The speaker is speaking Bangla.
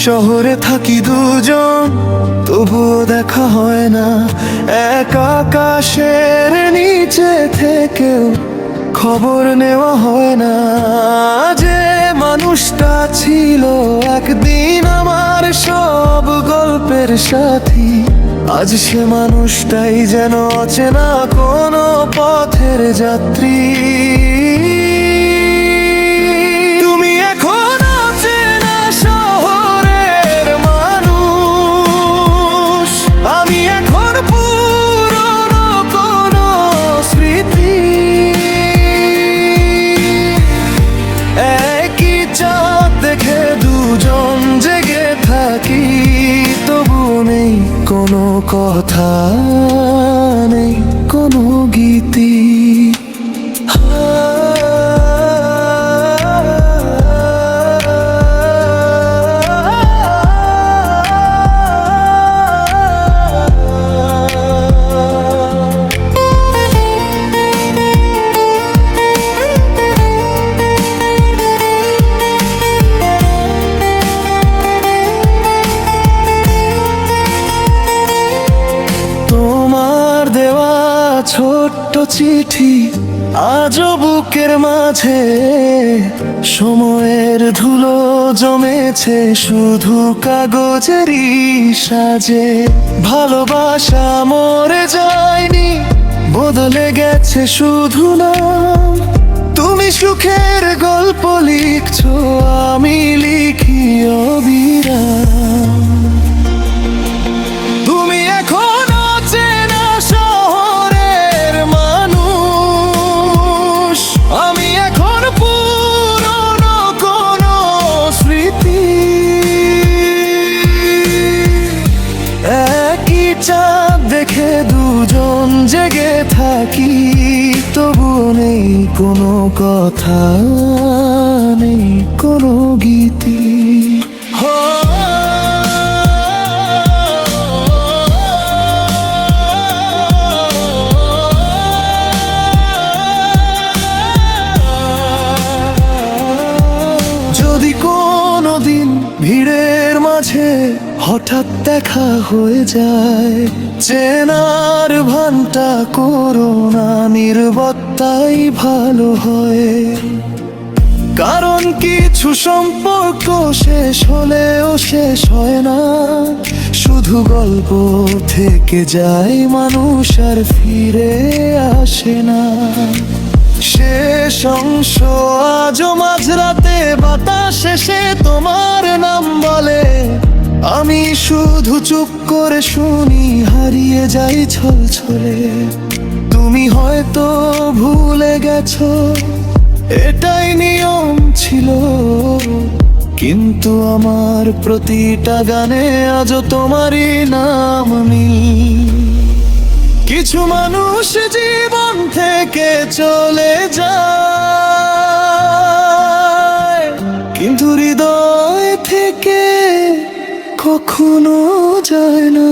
শহরে থাকি দুজন, তবুও দেখা হয় না। এক আকাশের নিচে থেকেও খবর নেওয়া হয় না। যে মানুষটা ছিল একদিন আমার সব গল্পের সাথী, আজ সে মানুষটাই যেন অচেনা কোনো পথের যাত্রী। তুমি এখন অচেনা শহরের মানুষ, আমি এখন পুরনো কোনো স্মৃতি। একই চাঁদ দেখে দুজন জেগে থাকি, তবু নেই কোনো কথা, নেই কোনো গীতি। ছোট্ট চিঠি আজও বুকের মাঝে, সময়ের ধুলো জমেছে শুধু কাগজেরই সাজে। ভালোবাসা মরে যায়নি, বদলে গেছে শুধু নাম। তুমি সুখের গল্প লিখছো, আমি লিখি অবিরাম। তুমি এখন অচেনা শহরের মানুষ, আমি এখন পুরনো কোনো স্মৃতি। একই চাঁদ দেখে দুজন জেগে থাকি, তবু নেই কোনো কথা, নেই কোনো গীতি। যদি কোনোদিন ভিড়ের মাঝে হঠাৎ দেখা হয়ে যায়, চেনার ভানটা করো না, নীরবতাই ভালো হয়। কারণ কিছু সম্পর্ক শেষ হলেও শেষ হয় না, শুধু গল্প থেকে যায়, মানুষ আর ফিরে আসে না। শেষ অংশ আজও মাঝরাতে বাতাসে সে তোমার নাম বলে, আমি শুধু চুপ করে শুনি, হারিয়ে যাই ছলছলে। তুমি হয়তো ভুলে গেছো এটাই নিয়ম ছিল, কিন্তু আমার প্রতিটা গানে আজও তোমারই নাম আমি। কিছু মানুষ জীবন থেকে চলে যায়, কিন্তু হৃদয় থেকে কখনো যায় না।